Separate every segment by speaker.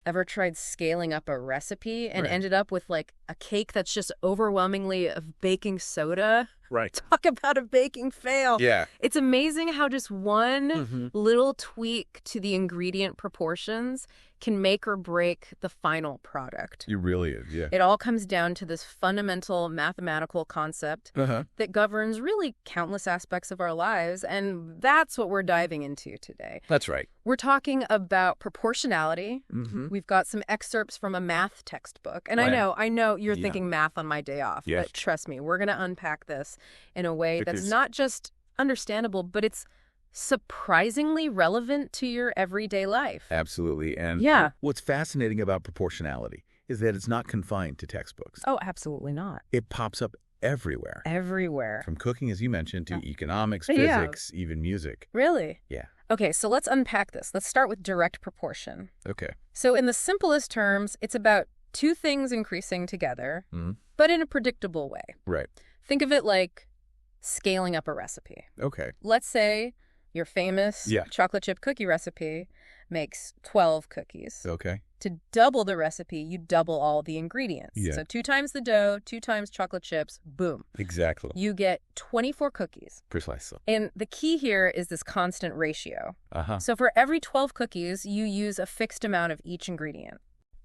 Speaker 1: Ever tried scaling up a recipe and
Speaker 2: Right.
Speaker 1: ended up with like a cake that's just overwhelmingly of baking soda?
Speaker 2: Right.
Speaker 1: Talk about a baking fail.
Speaker 2: Yeah.
Speaker 1: It's amazing how just one
Speaker 2: Mm-hmm.
Speaker 1: little tweak to the ingredient proportions can make or break the final product.
Speaker 2: You really is, yeah.
Speaker 1: It all comes down to this fundamental mathematical concept
Speaker 2: Uh-huh.
Speaker 1: that governs really countless aspects of our lives, and that's what we're diving into today.
Speaker 2: That's right.
Speaker 1: We're talking about proportionality.
Speaker 2: Mm-hmm.
Speaker 1: We've got some excerpts from a math textbook. And
Speaker 2: Right.
Speaker 1: I know you're
Speaker 2: Yeah.
Speaker 1: thinking math on my day off,
Speaker 2: Yes.
Speaker 1: but trust me, we're going to unpack this in a way that's
Speaker 2: Because-
Speaker 1: not just understandable, but it's surprisingly relevant to your everyday life.
Speaker 2: Absolutely. And
Speaker 1: Yeah.
Speaker 2: what's fascinating about proportionality is that it's not confined to textbooks.
Speaker 1: Oh, absolutely not.
Speaker 2: It pops up everywhere.
Speaker 1: Everywhere.
Speaker 2: From cooking, as you mentioned, to economics,
Speaker 1: Yeah.
Speaker 2: physics, even music.
Speaker 1: Really?
Speaker 2: Yeah.
Speaker 1: Okay, so let's unpack this. Let's start with direct proportion.
Speaker 2: Okay.
Speaker 1: So in the simplest terms, it's about two things increasing together,
Speaker 2: Mhm.
Speaker 1: but in a predictable way.
Speaker 2: Right.
Speaker 1: Think of it like scaling up a recipe.
Speaker 2: Okay.
Speaker 1: Let's say your famous
Speaker 2: Yeah.
Speaker 1: chocolate chip cookie recipe makes 12 cookies.
Speaker 2: Okay.
Speaker 1: To double the recipe, you double all the ingredients.
Speaker 2: Yeah.
Speaker 1: So 2 times the dough, 2 times chocolate chips, boom.
Speaker 2: Exactly.
Speaker 1: You get 24 cookies.
Speaker 2: Precisely.
Speaker 1: And the key here is this constant ratio.
Speaker 2: Uh-huh.
Speaker 1: So for every 12 cookies, you use a fixed amount of each ingredient.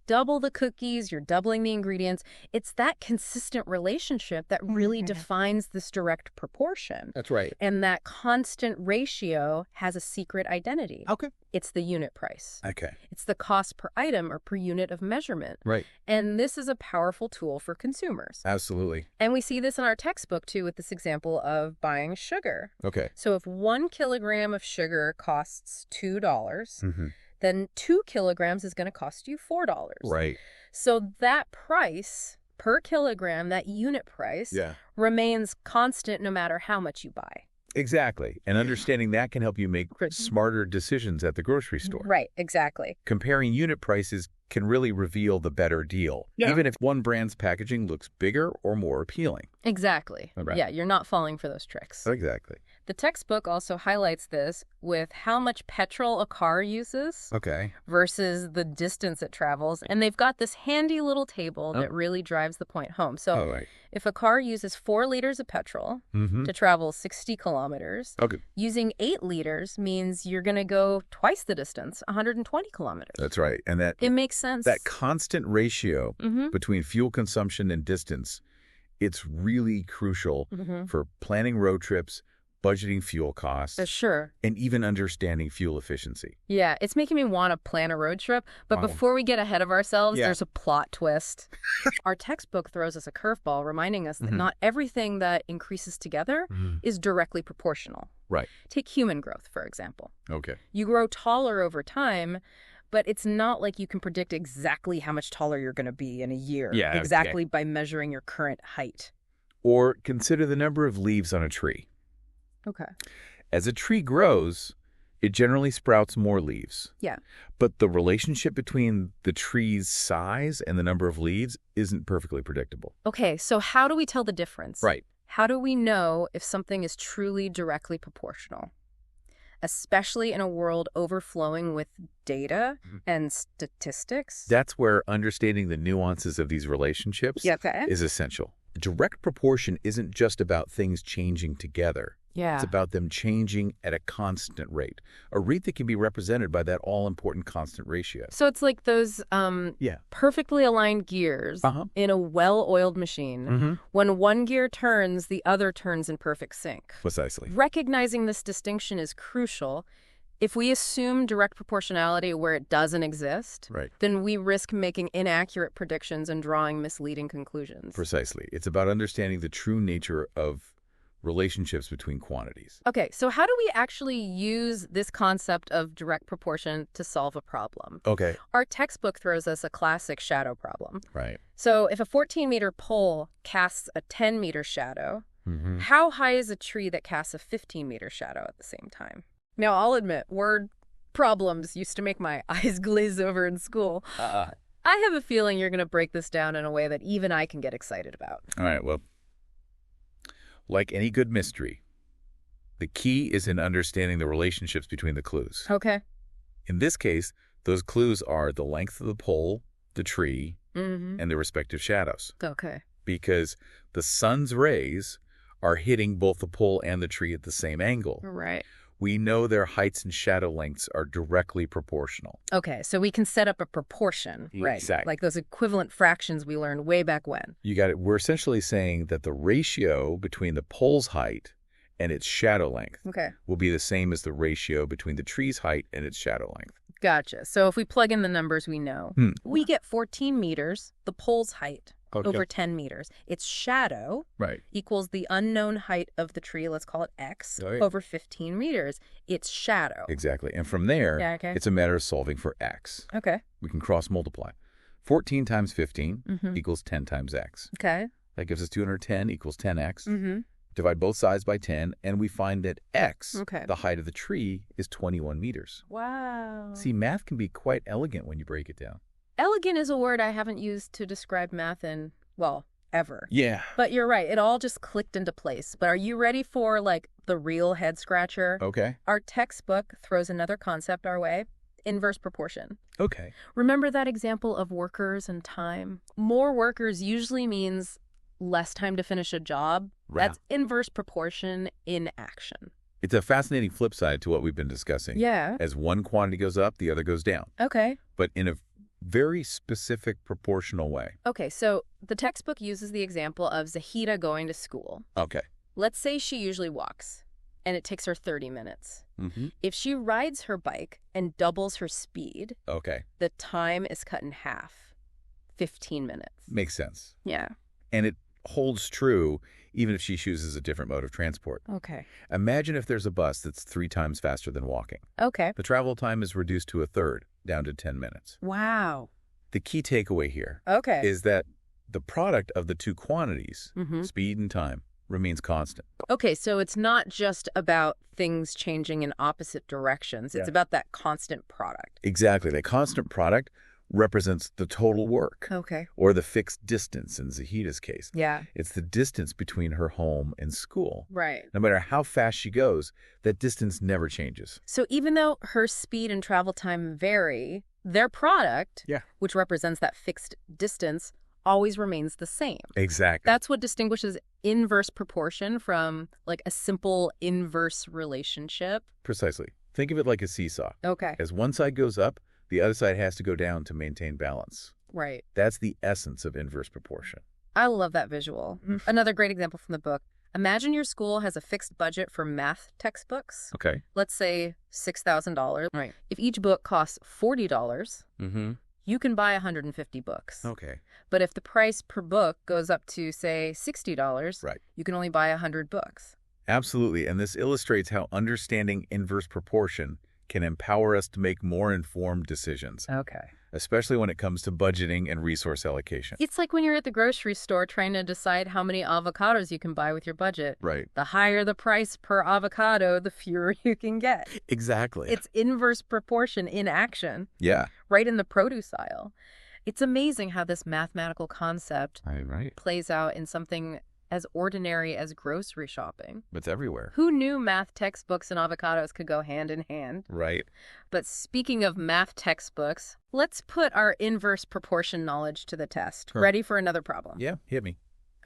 Speaker 1: Double the cookies, you're doubling the ingredients. It's that consistent relationship that really defines this direct proportion.
Speaker 2: That's right.
Speaker 1: And that constant ratio has a secret identity.
Speaker 2: Okay.
Speaker 1: It's the unit price.
Speaker 2: Okay.
Speaker 1: It's the cost per item or per unit of measurement.
Speaker 2: Right.
Speaker 1: And this is a powerful tool for consumers.
Speaker 2: Absolutely.
Speaker 1: And we see this in our textbook, too, with this example of buying sugar.
Speaker 2: Okay.
Speaker 1: So if 1 kilogram of sugar costs $2,
Speaker 2: Mm-hmm.
Speaker 1: then 2 kilograms is going to cost you $4.
Speaker 2: Right.
Speaker 1: So that price per kilogram, that unit price,
Speaker 2: Yeah.
Speaker 1: remains constant no matter how much you buy.
Speaker 2: Exactly. And understanding that can help you make
Speaker 1: Right.
Speaker 2: smarter decisions at the grocery store.
Speaker 1: Right, exactly.
Speaker 2: Comparing unit prices can really reveal the better deal,
Speaker 1: Yeah.
Speaker 2: even if one brand's packaging looks bigger or more appealing.
Speaker 1: Exactly.
Speaker 2: Right.
Speaker 1: Yeah, you're not falling for those tricks.
Speaker 2: Exactly.
Speaker 1: The textbook also highlights this with how much petrol a car uses
Speaker 2: Okay.
Speaker 1: versus the distance it travels. And they've got this handy little table that really drives the point home. So
Speaker 2: Oh, right.
Speaker 1: if a car uses 4 liters of petrol
Speaker 2: Mm-hmm.
Speaker 1: to travel 60 kilometers,
Speaker 2: Okay.
Speaker 1: using 8 liters means you're going to go twice the distance, 120 kilometers.
Speaker 2: That's right. And
Speaker 1: It makes sense.
Speaker 2: that constant ratio
Speaker 1: Mm-hmm.
Speaker 2: between fuel consumption and distance, it's really crucial
Speaker 1: Mm-hmm.
Speaker 2: for planning road trips, budgeting fuel costs,
Speaker 1: Sure.
Speaker 2: and even understanding fuel efficiency.
Speaker 1: Yeah, it's making me want to plan a road trip. But
Speaker 2: Wow.
Speaker 1: before we get ahead of ourselves,
Speaker 2: Yeah.
Speaker 1: there's a plot twist. Our textbook throws us a curveball, reminding us that
Speaker 2: Mhm.
Speaker 1: not everything that increases together is directly proportional.
Speaker 2: Right.
Speaker 1: Take human growth, for example.
Speaker 2: Okay.
Speaker 1: You grow taller over time, but it's not like you can predict exactly how much taller you're going to be in a year.
Speaker 2: Yeah, okay.
Speaker 1: Exactly by measuring your current height.
Speaker 2: Or consider the number of leaves on a tree.
Speaker 1: Okay.
Speaker 2: As a tree grows, it generally sprouts more leaves.
Speaker 1: Yeah.
Speaker 2: But the relationship between the tree's size and the number of leaves isn't perfectly predictable.
Speaker 1: Okay, so how do we tell the difference?
Speaker 2: Right.
Speaker 1: How do we know if something is truly directly proportional? Especially in a world overflowing with data and statistics.
Speaker 2: That's where understanding the nuances of these relationships
Speaker 1: Okay.
Speaker 2: is essential. Direct proportion isn't just about things changing together.
Speaker 1: Yeah.
Speaker 2: It's about them changing at a constant rate, a rate that can be represented by that all-important constant ratio.
Speaker 1: So it's like those
Speaker 2: Yeah.
Speaker 1: perfectly aligned gears
Speaker 2: Uh-huh.
Speaker 1: in a well-oiled machine.
Speaker 2: Mm-hmm.
Speaker 1: When one gear turns, the other turns in perfect sync.
Speaker 2: Precisely.
Speaker 1: Recognizing this distinction is crucial. If we assume direct proportionality where it doesn't exist,
Speaker 2: Right.
Speaker 1: then we risk making inaccurate predictions and drawing misleading conclusions.
Speaker 2: Precisely. It's about understanding the true nature of relationships between quantities.
Speaker 1: Okay, so how do we actually use this concept of direct proportion to solve a problem?
Speaker 2: Okay.
Speaker 1: Our textbook throws us a classic shadow problem.
Speaker 2: Right.
Speaker 1: So if a 14-meter pole casts a 10-meter shadow,
Speaker 2: Mm-hmm.
Speaker 1: how high is a tree that casts a 15-meter shadow at the same time? Now, I'll admit, word problems used to make my eyes glaze over in school. I have a feeling you're going to break this down in a way that even I can get excited about.
Speaker 2: All right, well, like any good mystery, the key is in understanding the relationships between the clues.
Speaker 1: Okay.
Speaker 2: In this case, Those clues are the length of the pole, the tree,
Speaker 1: Mm-hmm.
Speaker 2: and the respective shadows.
Speaker 1: Okay.
Speaker 2: Because the sun's rays are hitting both the pole and the tree at the same angle.
Speaker 1: Right.
Speaker 2: We know their heights and shadow lengths are directly proportional.
Speaker 1: Okay, so we can set up a proportion, right?
Speaker 2: Exactly.
Speaker 1: Like those equivalent fractions we learned way back when.
Speaker 2: You got it. We're essentially saying that the ratio between the pole's height and its shadow length
Speaker 1: Okay.
Speaker 2: will be the same as the ratio between the tree's height and its shadow length.
Speaker 1: Gotcha. So if we plug in the numbers we know, we get 14 meters, the pole's height, over 10 meters. Its shadow
Speaker 2: Right.
Speaker 1: equals the unknown height of the tree, let's call it X,
Speaker 2: Right.
Speaker 1: over 15 meters. Its shadow.
Speaker 2: Exactly. And from there,
Speaker 1: Yeah, okay.
Speaker 2: it's a matter of solving for X.
Speaker 1: Okay.
Speaker 2: We can cross multiply. 14 times 15
Speaker 1: Mm-hmm.
Speaker 2: equals 10 times X.
Speaker 1: Okay.
Speaker 2: That gives us 210 equals 10X.
Speaker 1: Mm-hmm.
Speaker 2: Divide both sides by 10, and we find that X,
Speaker 1: Okay.
Speaker 2: the height of the tree, is 21 meters.
Speaker 1: Wow.
Speaker 2: See, math can be quite elegant when you break it down.
Speaker 1: Elegant is a word I haven't used to describe math in, well, ever.
Speaker 2: Yeah.
Speaker 1: But you're right. It all just clicked into place. But are you ready for, like, the real head scratcher?
Speaker 2: Okay.
Speaker 1: Our textbook throws another concept our way. Inverse proportion.
Speaker 2: Okay.
Speaker 1: Remember that example of workers and time? More workers usually means less time to finish a job.
Speaker 2: Right.
Speaker 1: That's inverse proportion in action.
Speaker 2: It's a fascinating flip side to what we've been discussing.
Speaker 1: Yeah.
Speaker 2: As one quantity goes up, the other goes down,
Speaker 1: Okay.
Speaker 2: but in a very specific proportional way.
Speaker 1: Okay, so the textbook uses the example of Zahida going to school.
Speaker 2: Okay.
Speaker 1: Let's say she usually walks, and it takes her 30 minutes.
Speaker 2: Mm-hmm.
Speaker 1: If she rides her bike and doubles her speed,
Speaker 2: Okay.
Speaker 1: the time is cut in half. 15 minutes.
Speaker 2: Makes sense.
Speaker 1: Yeah.
Speaker 2: And it holds true even if she chooses a different mode of transport.
Speaker 1: Okay.
Speaker 2: Imagine if there's a bus that's 3 times faster than walking.
Speaker 1: Okay.
Speaker 2: The travel time is reduced to a third, down to 10 minutes.
Speaker 1: Wow.
Speaker 2: The key takeaway here
Speaker 1: Okay.
Speaker 2: is that the product of the two quantities,
Speaker 1: Mm-hmm.
Speaker 2: speed and time, remains constant.
Speaker 1: Okay, so it's not just about things changing in opposite directions. It's
Speaker 2: Yeah.
Speaker 1: about that constant product.
Speaker 2: Exactly. That constant product represents the total work,
Speaker 1: Okay.
Speaker 2: or the fixed distance in Zahida's case.
Speaker 1: Yeah.
Speaker 2: It's the distance between her home and school.
Speaker 1: Right.
Speaker 2: No matter how fast she goes, that distance never changes.
Speaker 1: So even though her speed and travel time vary, their product,
Speaker 2: Yeah.
Speaker 1: which represents that fixed distance, always remains the same.
Speaker 2: Exactly.
Speaker 1: That's what distinguishes inverse proportion from like a simple inverse relationship.
Speaker 2: Precisely. Think of it like a seesaw.
Speaker 1: Okay.
Speaker 2: As one side goes up, the other side has to go down to maintain balance.
Speaker 1: Right.
Speaker 2: That's the essence of inverse proportion.
Speaker 1: I love that visual. Another great example from the book. Imagine your school has a fixed budget for math textbooks.
Speaker 2: Okay.
Speaker 1: Let's say $6,000.
Speaker 2: Right.
Speaker 1: If each book costs $40,
Speaker 2: Mm-hmm.
Speaker 1: you can buy 150 books.
Speaker 2: Okay.
Speaker 1: But if the price per book goes up to, say, $60,
Speaker 2: Right.
Speaker 1: you can only buy 100 books.
Speaker 2: Absolutely. And this illustrates how understanding inverse proportion can empower us to make more informed decisions,
Speaker 1: Okay.
Speaker 2: especially when it comes to budgeting and resource allocation.
Speaker 1: It's like when you're at the grocery store trying to decide how many avocados you can buy with your budget.
Speaker 2: Right.
Speaker 1: The higher the price per avocado, the fewer you can get.
Speaker 2: Exactly.
Speaker 1: It's inverse proportion in action,
Speaker 2: Yeah.
Speaker 1: right in the produce aisle. It's amazing how this mathematical concept
Speaker 2: Right.
Speaker 1: plays out in something as ordinary as grocery shopping.
Speaker 2: It's everywhere.
Speaker 1: Who knew math textbooks and avocados could go hand in hand?
Speaker 2: Right.
Speaker 1: But speaking of math textbooks, let's put our inverse proportion knowledge to the test.
Speaker 2: Sure.
Speaker 1: Ready for another problem?
Speaker 2: Yeah. Hit me.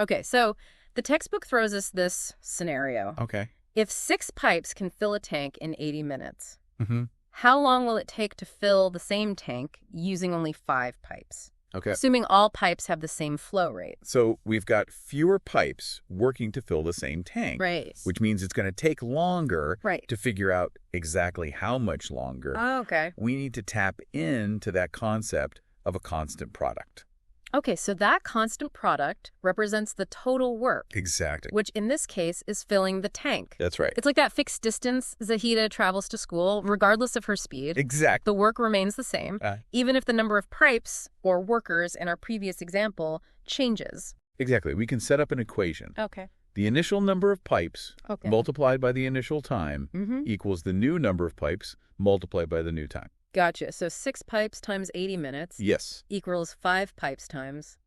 Speaker 1: Okay, so the textbook throws us this scenario.
Speaker 2: Okay.
Speaker 1: If 6 pipes can fill a tank in 80 minutes,
Speaker 2: Mm-hmm.
Speaker 1: how long will it take to fill the same tank using only 5 pipes?
Speaker 2: Okay.
Speaker 1: Assuming all pipes have the same flow rate.
Speaker 2: So we've got fewer pipes working to fill the same tank.
Speaker 1: Right.
Speaker 2: Which means it's going to take longer
Speaker 1: Right.
Speaker 2: to figure out exactly how much longer.
Speaker 1: Oh, okay.
Speaker 2: We need to tap into that concept of a constant product.
Speaker 1: Okay, so that constant product represents the total work,
Speaker 2: Exactly.
Speaker 1: which in this case is filling the tank.
Speaker 2: That's right.
Speaker 1: It's like that fixed distance Zahida travels to school, regardless of her speed.
Speaker 2: Exactly.
Speaker 1: The work remains the same, even if the number of pipes or workers in our previous example changes.
Speaker 2: Exactly. We can set up an equation.
Speaker 1: Okay.
Speaker 2: The initial number of pipes
Speaker 1: Okay.
Speaker 2: multiplied by the initial time
Speaker 1: Mm-hmm.
Speaker 2: equals the new number of pipes multiplied by the new time.
Speaker 1: Gotcha. So 6 pipes times 80 minutes
Speaker 2: Yes.
Speaker 1: equals 5 pipes times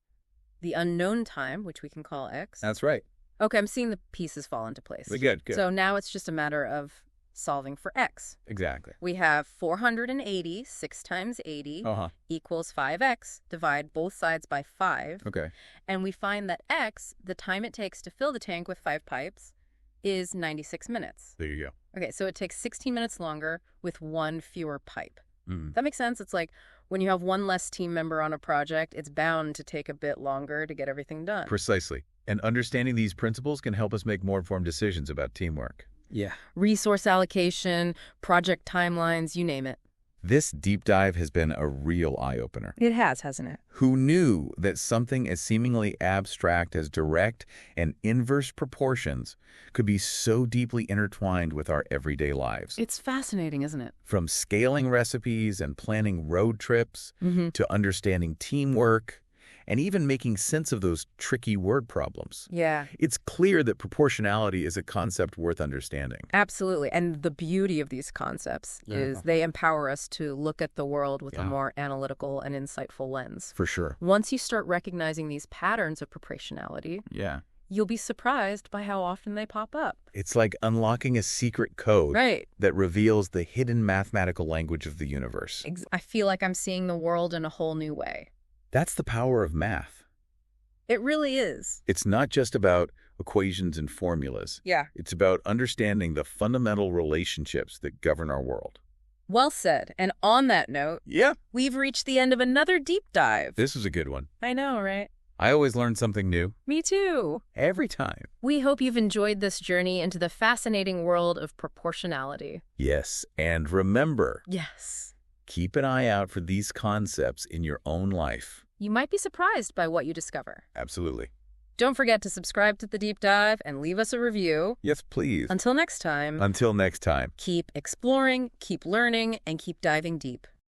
Speaker 1: the unknown time, which we can call x.
Speaker 2: That's right.
Speaker 1: Okay, I'm seeing the pieces fall into place.
Speaker 2: Good.
Speaker 1: So now it's just a matter of solving for x.
Speaker 2: Exactly.
Speaker 1: We have 480, 6 times 80 equals 5x. Divide both sides by 5.
Speaker 2: Okay.
Speaker 1: And we find that x, the time it takes to fill the tank with 5 pipes, is 96 minutes.
Speaker 2: There you go.
Speaker 1: Okay, so it takes 16 minutes longer with 1 fewer pipe.
Speaker 2: Mm.
Speaker 1: That makes sense? It's like when you have 1 less team member on a project, it's bound to take a bit longer to get everything done.
Speaker 2: Precisely. And understanding these principles can help us make more informed decisions about teamwork.
Speaker 3: Yeah.
Speaker 1: Resource allocation, project timelines, you name it.
Speaker 2: This deep dive has been a real eye-opener.
Speaker 1: It has, hasn't it?
Speaker 2: Who knew that something as seemingly abstract as direct and inverse proportions could be so deeply intertwined with our everyday lives?
Speaker 1: It's fascinating, isn't it?
Speaker 2: From scaling recipes and planning road trips to understanding teamwork and even making sense of those tricky word problems.
Speaker 1: Yeah.
Speaker 2: It's clear that proportionality is a concept worth understanding.
Speaker 1: Absolutely. And the beauty of these concepts is they empower us to look at the world with a more analytical and insightful lens.
Speaker 2: For sure.
Speaker 1: Once you start recognizing these patterns of proportionality, you'll be surprised by how often they pop up.
Speaker 2: It's like unlocking a secret code that reveals the hidden mathematical language of the universe.
Speaker 1: I feel like I'm seeing the world in a whole new way.
Speaker 2: That's the power of math.
Speaker 1: It really is.
Speaker 2: It's not just about equations and formulas.
Speaker 1: Yeah.
Speaker 2: It's about understanding the fundamental relationships that govern our world.
Speaker 1: Well said. And on that note, we've reached the end of another deep dive.
Speaker 2: This was a good one.
Speaker 1: I know, right?
Speaker 2: I always learn something new.
Speaker 1: Me too.
Speaker 2: Every time.
Speaker 1: We hope you've enjoyed this journey into the fascinating world of proportionality.
Speaker 2: Yes, and remember.
Speaker 1: Yes.
Speaker 2: Keep an eye out for these concepts in your own life.
Speaker 1: You might be surprised by what you discover.
Speaker 2: Absolutely.
Speaker 1: Don't forget to subscribe to The Deep Dive and leave us a review.
Speaker 2: Yes, please.
Speaker 1: Until next time.
Speaker 2: Until next time.
Speaker 1: Keep exploring, keep learning, and keep diving deep.